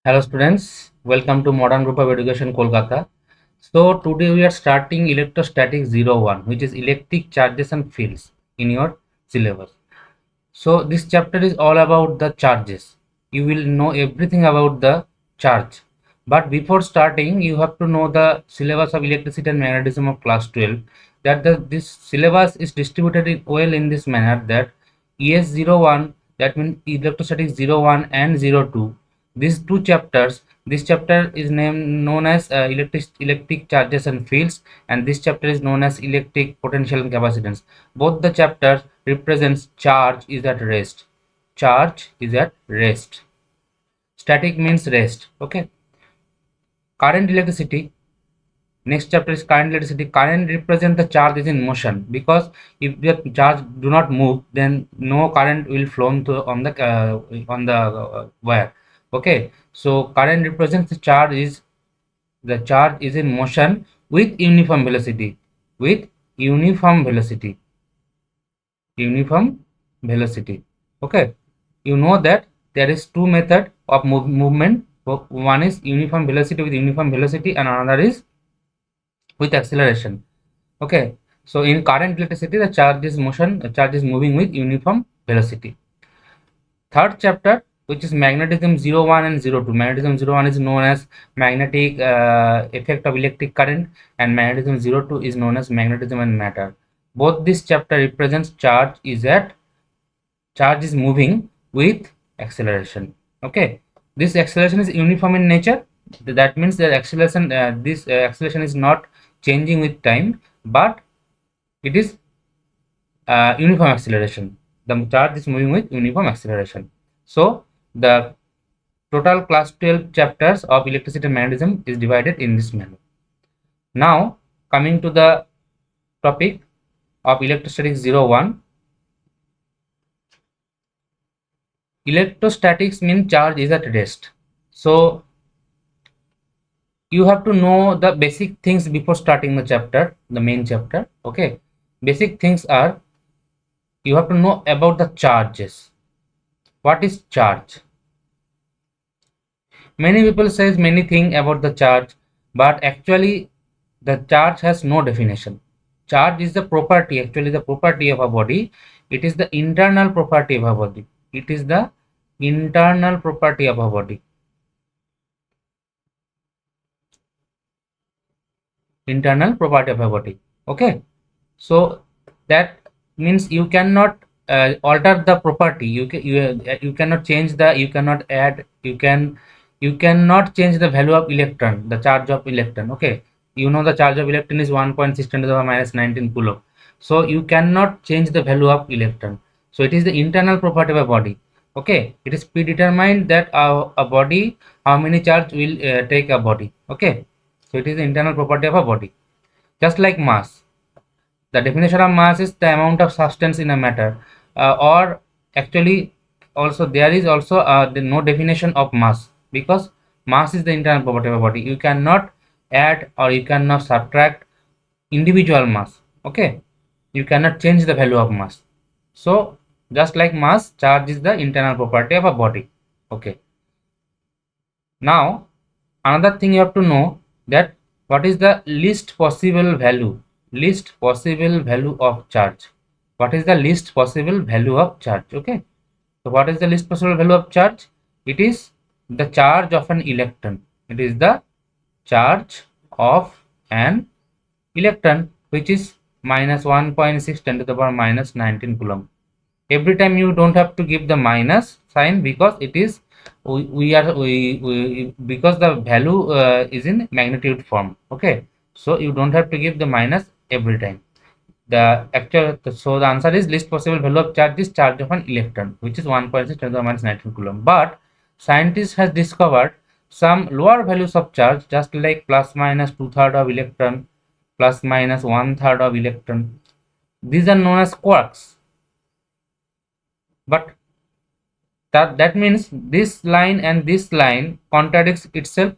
Hello students, welcome to Modern Group of Education Kolkata. So today we are starting electrostatics 01, which is electric charges and fields in your syllabus. So this chapter is all about the charges. You will know everything about the charge. But before starting, you have to know the syllabus of electricity and magnetism of class 12. This syllabus is distributed well in this manner that ES01, that means electrostatics 01 and 02. These two chapters, this chapter is known as electric charges and fields, and this chapter is known as electric potential and capacitance. Both the chapters represents charge is at rest. Charge is at rest. Static means rest. Okay. Current electricity. Next chapter is current electricity. Current represents the charge is in motion, because if the charge do not move, then no current will flow on the wire. Okay. So current represents the charge is in motion with uniform velocity. With uniform velocity. Uniform velocity. Okay, you know that there is two method of movement. One is uniform velocity with uniform velocity, and another is with acceleration. Okay, so in current electricity, the charge is moving with uniform velocity. Third chapter, which is magnetism 01 and 02. Magnetism 01 is known as magnetic effect of electric current, and magnetism 02 is known as magnetism and matter. Both this chapter represents charge is moving with acceleration. Okay, this acceleration is uniform in nature. That means that this acceleration is not changing with time, but it is uniform acceleration. The charge is moving with uniform acceleration. So the total class 12 chapters of electricity and magnetism is divided in this manner. Now coming to the topic of electrostatics 01. Electrostatics means charge is at rest. So you have to know the basic things before starting the chapter, the main chapter. Okay, basic things are, you have to know about the charges. What is charge? Many people says many things about the charge, but actually the charge has no definition. Charge is the property, actually the property of a body. It is the internal property of a body. It is the internal property of a body. Internal property of a body. Okay, so that means you cannot alter the property. You cannot change the, you cannot add, you cannot change the value of electron, the charge of electron. Okay, you know the charge of electron is 1.6 10 to the power minus 19 coulomb. So you cannot change the value of electron. So it is the internal property of a body. Okay, it is predetermined that a body, how many charge will take a body. Okay, so it is the internal property of a body. Just like mass, the definition of mass is the amount of substance in a matter, or actually also there is also no definition of mass, because mass is the internal property of a body. You cannot add or you cannot subtract individual mass. Okay, you cannot change the value of mass. So just like mass, charge is the internal property of a body. Okay, now another thing you have to know, that what is the least possible value, of charge. What is the least possible value of charge? Okay, so what is the least possible value of charge? It is the charge of an electron. It is the charge of an electron, which is minus 1.6 10 to the power minus 19 coulomb. Every time you don't have to give the minus sign, because it is because the value is in magnitude form. Okay, so you don't have to give the minus every time. So the answer is least possible value of charge is charge of an electron, which is 1.6 10 to the minus 19 coulomb. But scientists has discovered some lower values of charge, just like plus minus 2/3 of electron, plus minus 1/3 of electron. These are known as quarks. But that means this line and this line contradicts itself.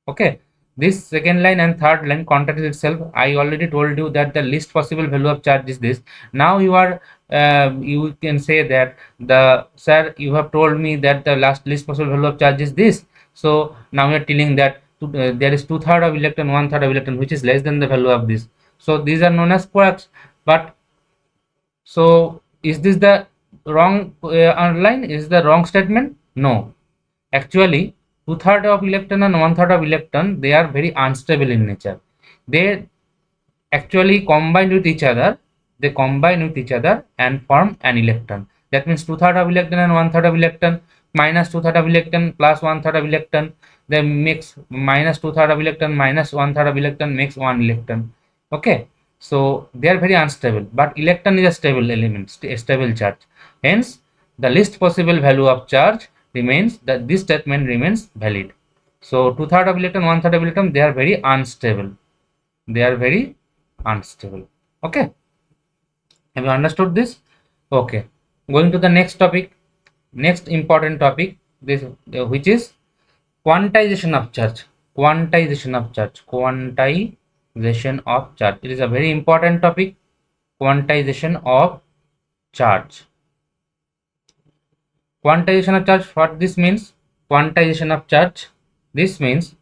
Okay, This second line and third line contradicts itself. I already told you that the least possible value of charge is this. Now you can say that the sir, you have told me that the least possible value of charge is this. So now you are telling that there is 2/3 of electron, 1/3 of electron, which is less than the value of this. So these are known as quarks. But so is this the wrong line? Is the wrong statement? No. Actually, 2/3 of electron and 1/3 of electron, they are very unstable in nature. They actually combine with each other. They combine with each other and form an electron. That means 2/3 of electron and 1/3 of electron minus 2/3 of electron plus 1/3 of electron. They mix minus 2/3 of electron minus 1/3 of electron makes 1 electron. Okay. So they are very unstable, but electron is a stable element, a stable charge. Hence, the least possible value of charge remains, that this statement remains valid. So 2/3 of electron, 1/3 of electron, they are very unstable. They are very unstable. Okay. Have you understood this? Okay. Going to the next topic, next important topic, this which is quantization of charge. Quantization of charge. Quantization of charge. It is a very important topic. Quantization of charge. Quantization of charge. What this means? Quantization of charge. This means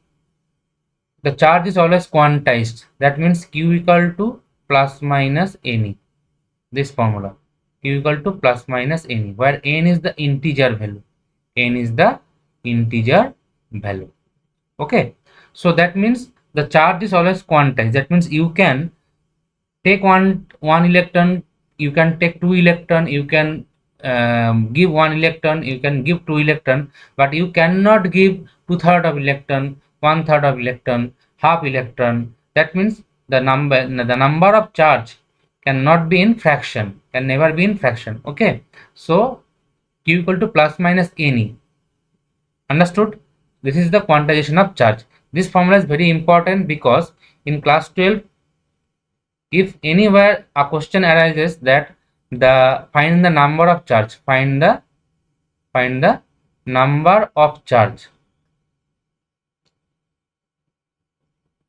the charge is always quantized. That means Q equal to plus minus Ne. This formula. Q equal to plus minus Ne, where N is the integer value. N is the integer value. Okay. So that means the charge is always quantized. That means you can take one electron, you can take 2 electron, you can give 1 electron, you can give 2 electron, but you cannot give 2/3 of electron, 1/3 of electron, half electron. That means the number of charge cannot be in fraction, can never be in fraction. Okay. So Q equal to plus minus Ne. Understood? This is the quantization of charge. This formula is very important because in class 12, if anywhere a question arises that find the number of charge, find the number of charge.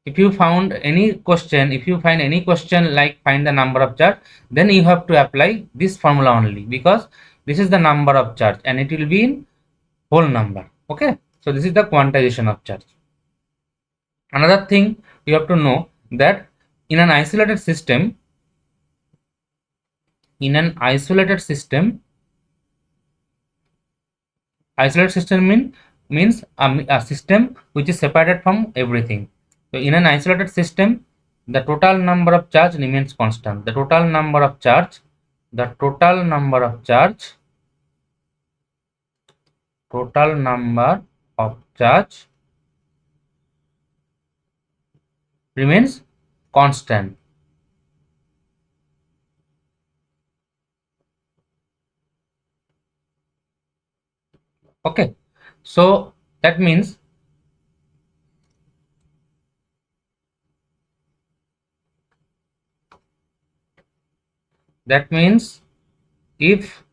If you find any question like find the number of charge, then you have to apply this formula only, because this is the number of charge and it will be in whole number. Okay. So this is the quantization of charge. Another thing you have to know, that in an isolated system, isolated system means a system which is separated from everything. So in an isolated system, the total number of charge remains constant. The total number of charge remains constant. Okay. So that means if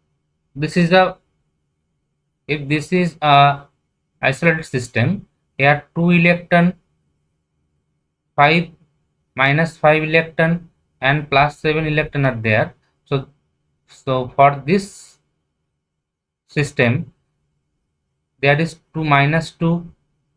this is a isolated system, here 2 electron, 5 minus 5 electron and plus 7 electron are there. So for this system, there is 2 minus 2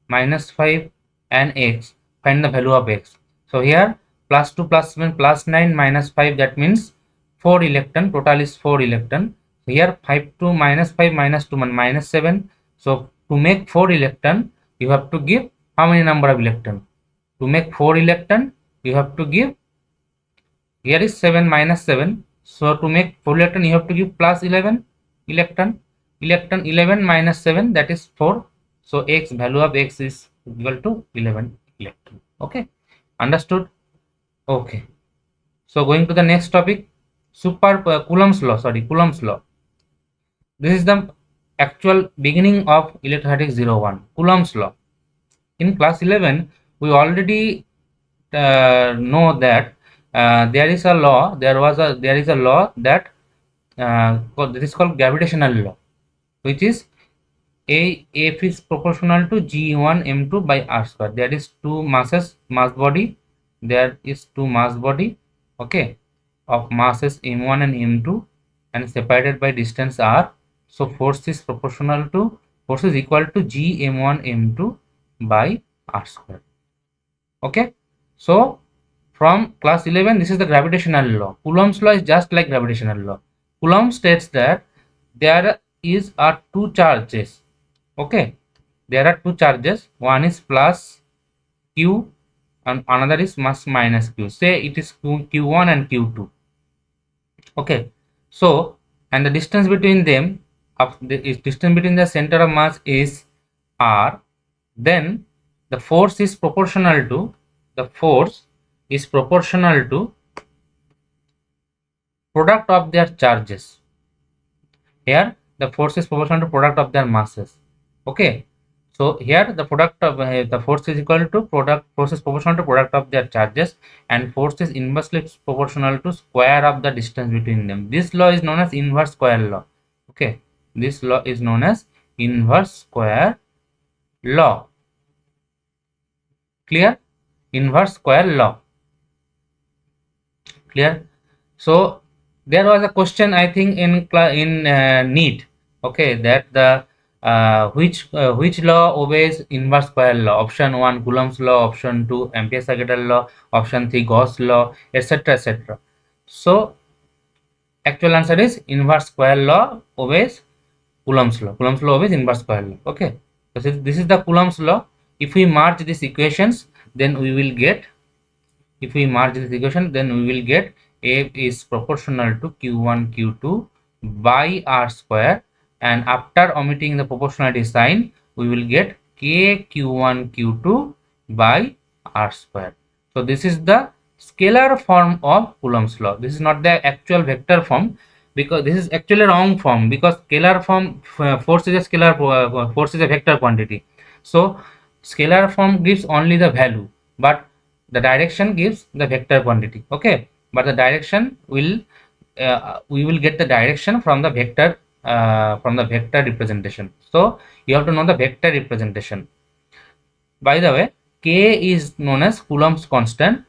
minus 5 and x. Find the value of x. So here plus 2 plus 7 plus 9 minus 5, that means 4 electron. Total is 4 electron. So here 5 2 minus 5 minus 2 minus 7. So to make 4 electron, you have to give how many number of electron? To make 4 electron, you have to give, here is 7 minus 7. So to make 4 electron, you have to give plus 11 electron. 11 minus 7, that is 4. So x, value of x is equal to 11 electron. Okay. Understood? Okay. So going to the next topic, Coulomb's law. This is the actual beginning of electrostatics 01, Coulomb's law. In class 11, we already know that there is a law that this is called gravitational law, which is F is proportional to G1 M2 by R square. There is two masses, mass body. There is two mass body, okay, of masses M1 and M2, and separated by distance R. So force is equal to G M1 M2 by R square. Okay. So from class 11, this is the gravitational law. Coulomb's law is just like gravitational law. Coulomb states that there are two charges. Okay, there are two charges. One is plus q and another is minus q. Say it is q1 and q2. Okay, so and the distance between them distance between the center of mass is r. Then the force is proportional to product of their charges. Here the force is proportional to product of their masses. Okay, so here the product of the force is equal to force is proportional to product of their charges, and force is inversely proportional to square of the distance between them. This law is known as inverse square law. Okay, this law is known as inverse square law. Clear? Inverse square law. Clear? So there was a question, I think, in NEET. Okay, that the which law obeys inverse square law? Option 1 Coulomb's law, option 2 Ampere-Circuital law, option 3 Gauss law, etc., etc. So actual answer is inverse square law obeys Coulomb's law. Coulomb's law obeys inverse square law. Okay, so this is the Coulomb's law. If we merge these equations, then we will get, if we merge this equation, then we will get F is proportional to Q1 Q2 by R square, and after omitting the proportionality sign, we will get K Q1 Q2 by R square. So this is the scalar form of Coulomb's law. This is not the actual vector form, because this is actually wrong form, because scalar form, force is a scalar, force is a vector quantity. So scalar form gives only the value, but the direction gives the vector quantity. Okay, but the direction will we will get the direction from the vector representation. So you have to know the vector representation. By the way, K is known as Coulomb's constant.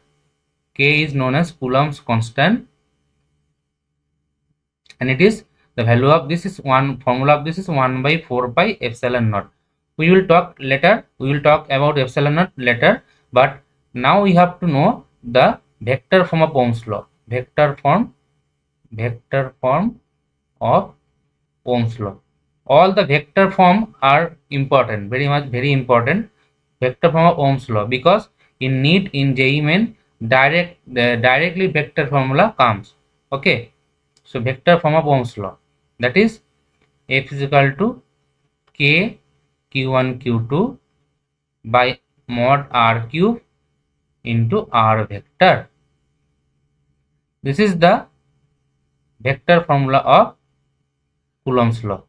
K is known as Coulomb's constant, and it is the value of this is formula of this is 1 by 4 pi epsilon naught. We will talk later. We will talk about epsilon naught later, but now we have to know the vector form of Ohm's law. Vector form of Ohm's law. All the vector form are important, very important. Vector form of Ohm's law, because in NEET, in JEE Main, directly vector formula comes. Okay, so vector form of Ohm's law, that is F is equal to K Q1 Q2 by mod R cube into R vector. This is the vector formula of Coulomb's law.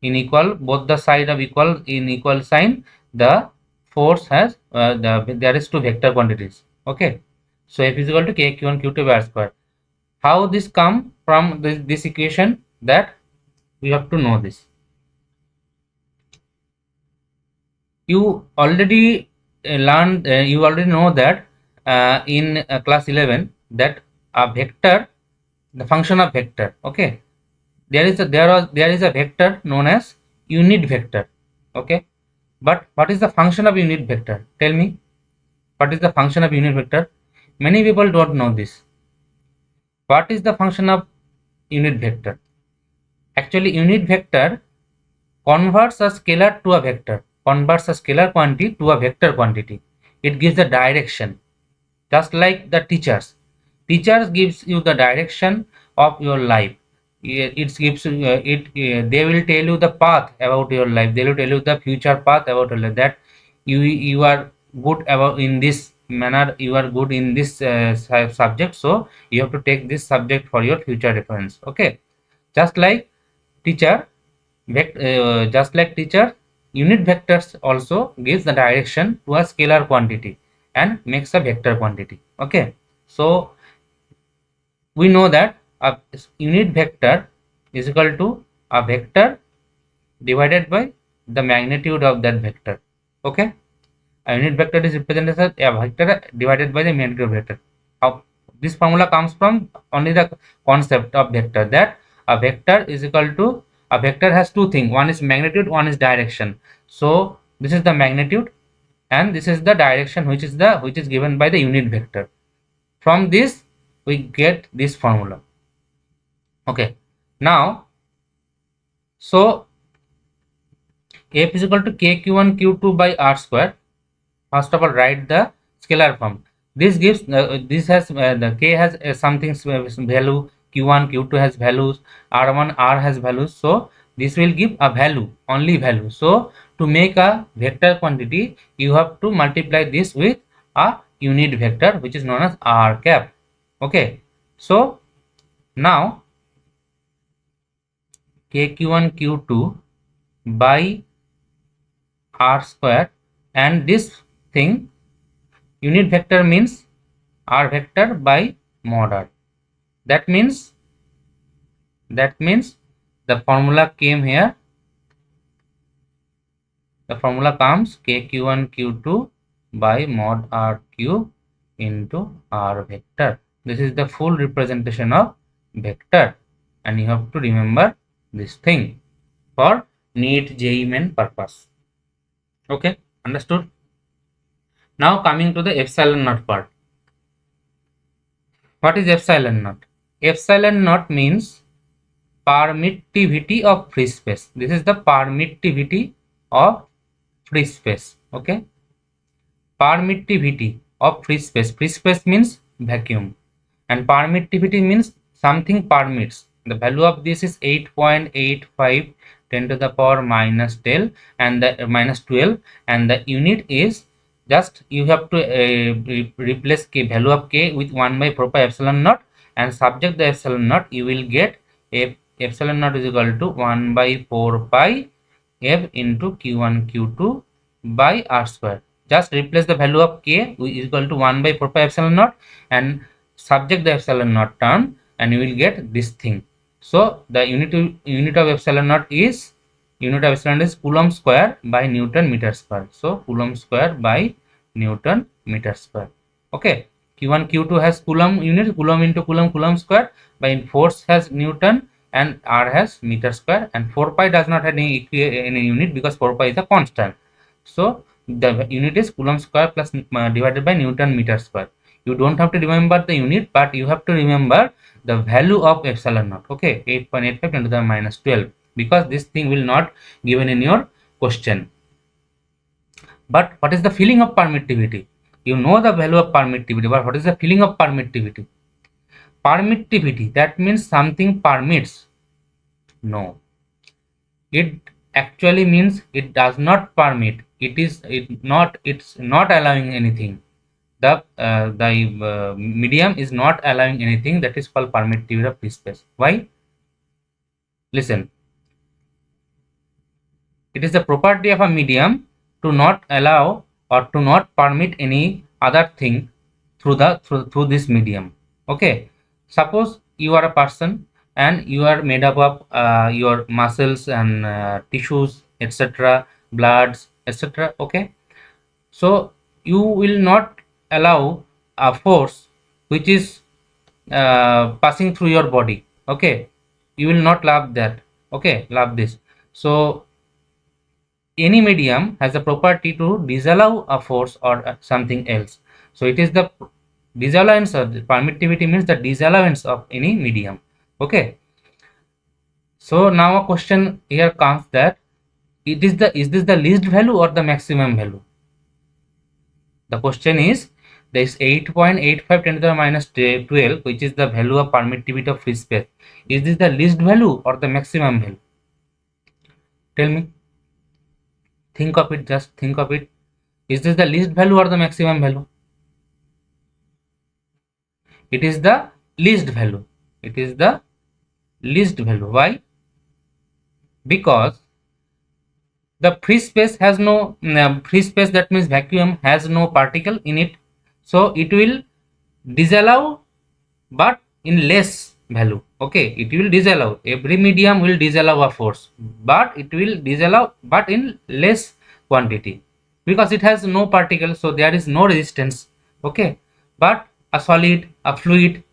In equal, both the side of equal, in equal sign, the force has there is two vector quantities. Okay, so F is equal to K Q1 Q2 by R square. How this come from this equation, that we have to know this. You already learned, you already know that in class 11, that a vector, the function of vector. Okay, there is a vector known as unit vector. Okay, but what is the function of unit vector? Tell me, what is the function of unit vector? Many people don't know this. What is the function of unit vector? Actually, unit vector converts a scalar to a vector, converts a scalar quantity to a vector quantity. It gives the direction, just like the teachers gives you the direction of your life. It gives they will tell you the path about your life. They will tell you the future path about your life, that you are good about in this manner, you are good in this subject, so you have to take this subject for your future reference. Okay, just like teacher, unit vectors also gives the direction to a scalar quantity and makes a vector quantity. Okay, so we know that a unit vector is equal to a vector divided by the magnitude of that vector. Okay, a unit vector is represented as a vector divided by the magnitude of vector. This formula comes from only the concept of vector, that a vector is equal to, a vector has two things, one is magnitude, one is direction. So this is the magnitude and this is the direction, which is given by the unit vector. From this we get this formula. Okay, now so F is equal to kq1 q2 by r square. First of all, write the scalar form. This gives this has the k has something value, q1 q2 has values, r1 r has values. So this will give a value, only value. So to make a vector quantity, you have to multiply this with a unit vector, which is known as r cap. Okay, so now kq1 q2 by r square, and this thing unit vector means r vector by mod r. That means the formula came here. The formula comes kq1 q2 by mod r cube into r vector. This is the full representation of vector, and you have to remember this thing for NEET JEE main purpose. Okay, understood? Now coming to the epsilon naught part. What is epsilon naught? Epsilon naught means permittivity of free space. This is the permittivity of free space. Okay, permittivity of free space. Free space means vacuum, and permittivity means something permits. The value of this is 8.85 10 to the power minus 12, and the minus 12, and the unit is, just you have to replace k, value of k, with 1 by 4 pi epsilon naught, and subject the epsilon naught. You will get epsilon naught is equal to 1 by 4 pi f into q1 q2 by r square. Just replace the value of k is equal to 1 by 4 pi epsilon naught and subject the epsilon naught term, and you will get this thing. So the unit of epsilon naught is, unit of epsilon is coulomb square by Newton meter square. So coulomb square by Newton meter square. Okay, q1 q2 has coulomb unit, coulomb into coulomb, coulomb square, by force has Newton, and r has meter square, and 4 pi does not have any unit because 4 pi is a constant. So the unit is coulomb square plus divided by Newton meter square. You don't have to remember the unit, but you have to remember the value of epsilon naught. Okay, 8.85 10 to the minus 12, because this thing will not given in your question. But what is the feeling of permittivity? You know the value of permittivity, but what is the feeling of permittivity? Permittivity, that means something permits. No, it actually means it does not permit. It's not allowing anything. The medium is not allowing anything. That is called permittivity of free space. Why? Listen, it is the property of a medium to not allow or to not permit any other thing through this medium. Okay, suppose you are a person and you are made up of your muscles and tissues, etc., bloods, etc. Okay, so you will not allow a force which is passing through your body. Okay, you will not love that. Okay, love this. So any medium has a property to disallow a force or something else. So it is the disallowance of the permittivity, means the disallowance of any medium. Okay, so now a question here comes that is this the least value or the maximum value? The question is, there is 8.85 10 to the minus 12, which is the value of permittivity of free space. Is this the least value or the maximum value? Tell me. Think of it, just think of it. Is this the least value or the maximum value? It is the least value. It is the least value. Why? Because the free space has no free space, that means vacuum has no particle in it. So it will disallow, but in less value. Okay, it will disallow. Every medium will disallow a force, but it will disallow, but in less quantity, because it has no particle, so there is no resistance. Okay, but a solid, a fluid,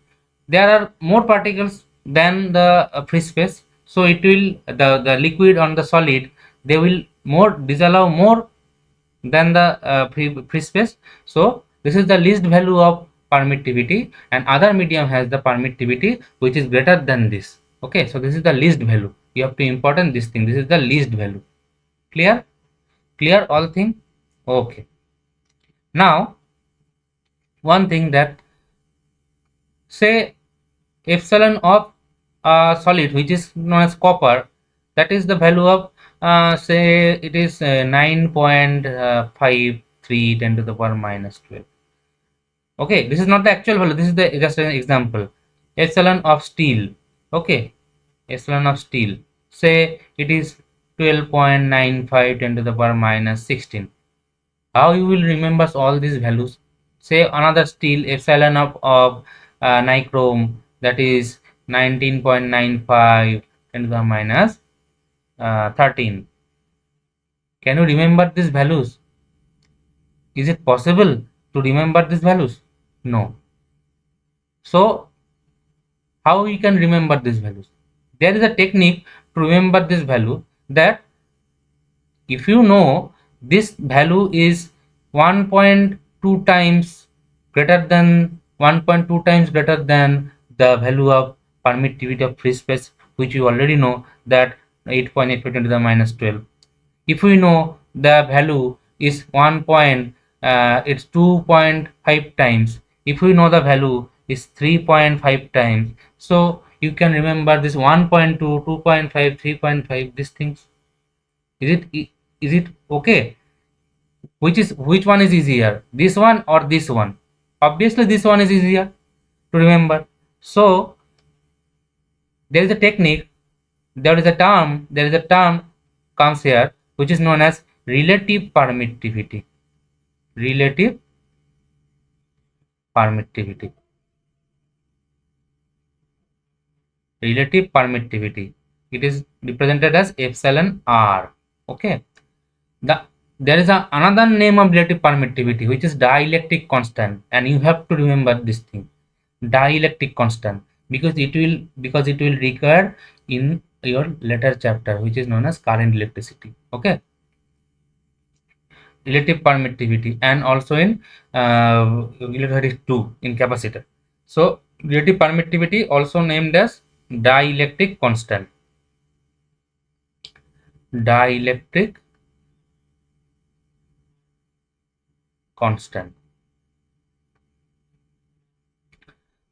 there are more particles than the free space, so it will, the liquid on the solid, they will more disallow more than the free space. So this is the least value of permittivity, and other medium has the permittivity which is greater than this. Okay, so this is the least value. You have to important this thing. This is the least value. Clear? Clear all thing? Okay. Now one thing, that say epsilon of a solid which is known as copper, that is the value of say it is 9.53 10 to the power minus 12. Okay, this is not the actual value, this is the just an example. Epsilon of steel. Okay, epsilon of steel, say it is 12.95 10 to the power minus 16. How you will remember all these values? Say another steel, epsilon of nichrome, that is 19.95 10 to the minus 13. Can you remember these values? Is it possible to remember these values? No. So how we can remember these values? There is a technique to remember this value, that if you know this value is 1.2 times greater than 1.2 times greater than the value of permittivity of free space, which you already know, that 8.8 to the minus 12. If we know the value is 1 point, it's 2.5 times. If we know the value is 3.5 times, so you can remember this 1.2, 2.5, 3.5, these things. Is it okay? Which one is easier, this one or this one? Obviously this one is easier to remember. So there is a technique, there is a term comes here, which is known as relative permittivity. Relative permittivity. Relative permittivity. It is represented as epsilon r. Okay. There is another name of relative permittivity, which is dielectric constant, and you have to remember this thing, dielectric constant, because it will recur in your later chapter, which is known as current electricity. Okay, relative permittivity, and also in electrostatics 2 in capacitor. So relative permittivity also named as dielectric constant. Dielectric constant.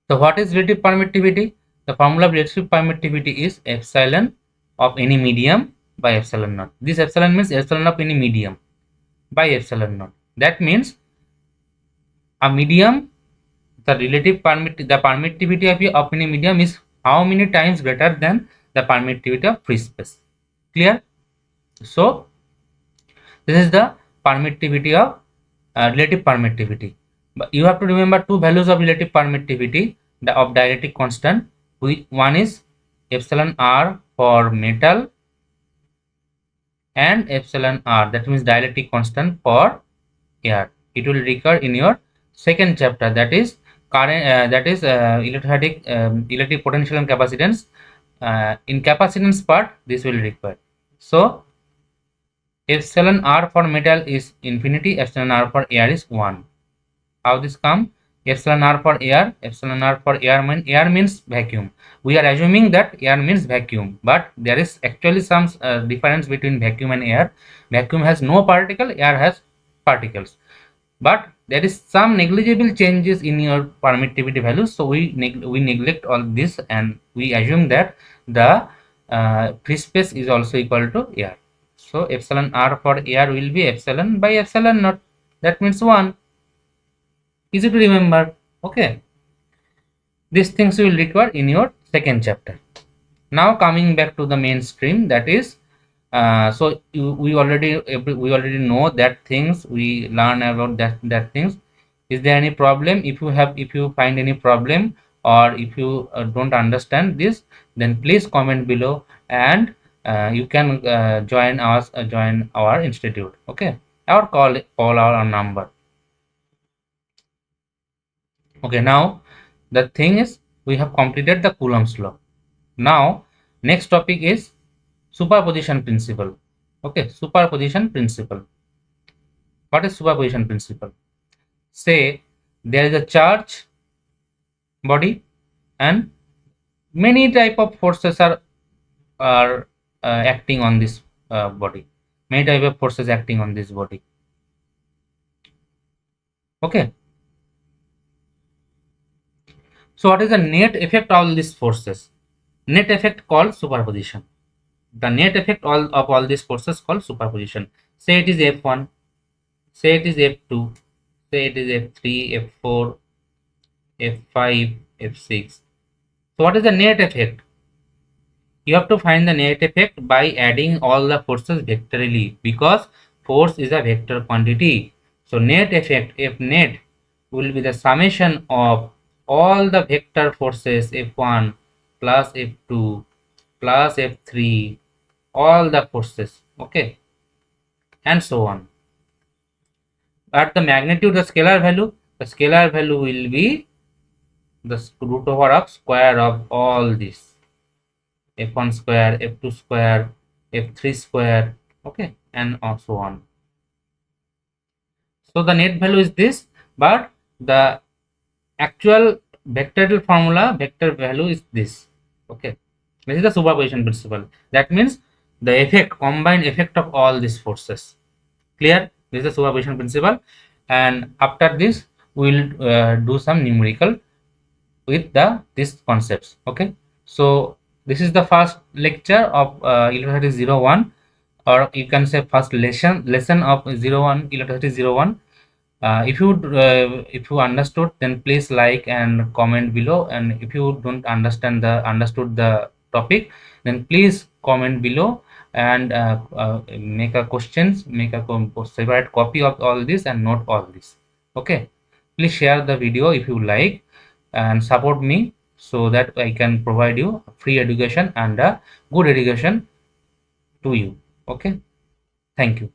So what is relative permittivity? The formula of relative permittivity is epsilon of any medium by epsilon naught. This epsilon means epsilon of any medium by epsilon naught. That means a medium, the permittivity of any medium is how many times greater than the permittivity of free space. Clear? So this is the permittivity of relative permittivity. But you have to remember two values of relative permittivity, the of dielectric constant. One is epsilon r for metal, and epsilon r, that means dielectric constant, for air. It will recur in your second chapter, that is current, electrostatic, electric potential and capacitance. In capacitance part, this will recur. So epsilon r for metal is infinity, epsilon r for air is 1. How this come? Epsilon r for air, air means vacuum. We are assuming that air means vacuum, but there is actually some difference between vacuum and air. Vacuum has no particle, air has particles, but there is some negligible changes in your permittivity values, so we neglect all this, and we assume that the free space is also equal to air. So epsilon r for air will be epsilon by epsilon naught, that means 1. Easy to remember. Okay, these things will require in your second chapter. Now coming back to the mainstream, that is we already know that things, we learn about that things. Is there any problem? If you find any problem, or if you don't understand this, then please comment below, and you can join our institute, okay, or call our number. Okay, now the thing is, we have completed the Coulomb's law. Now next topic is superposition principle. Okay, superposition principle. What is superposition principle? Say there is a charge body, and many type of forces are acting on this body. Many type of forces acting on this body. Okay. So what is the net effect of all these forces? Net effect called superposition. The net effect of all these forces called superposition. Say it is F1, say it is F2, say it is F3, F4, F5, F6. So what is the net effect? You have to find the net effect by adding all the forces vectorially, because force is a vector quantity. So net effect, F net, will be the summation of all the vector forces F1 plus F2 plus F3, all the forces, okay, and so on. At the magnitude, the scalar value will be the root over of square of all this. F1 square, F2 square, F3 square, okay, and so on. So the net value is this, but the actual vectorial formula, vector value is this, okay. This is the superposition principle. That means the effect, combined effect of all these forces. Clear? This is the superposition principle, and after this we will do some numerical with these concepts, okay. So this is the first lecture of electricity 01, or you can say first lesson of 01, electricity 01. If you understood, then please like and comment below, and if you don't understood the topic, then please comment below, and make a questions, make a separate copy of all this and note all this, okay. Please share the video if you like, and support me so that I can provide you free education and a good education to you, okay. Thank you.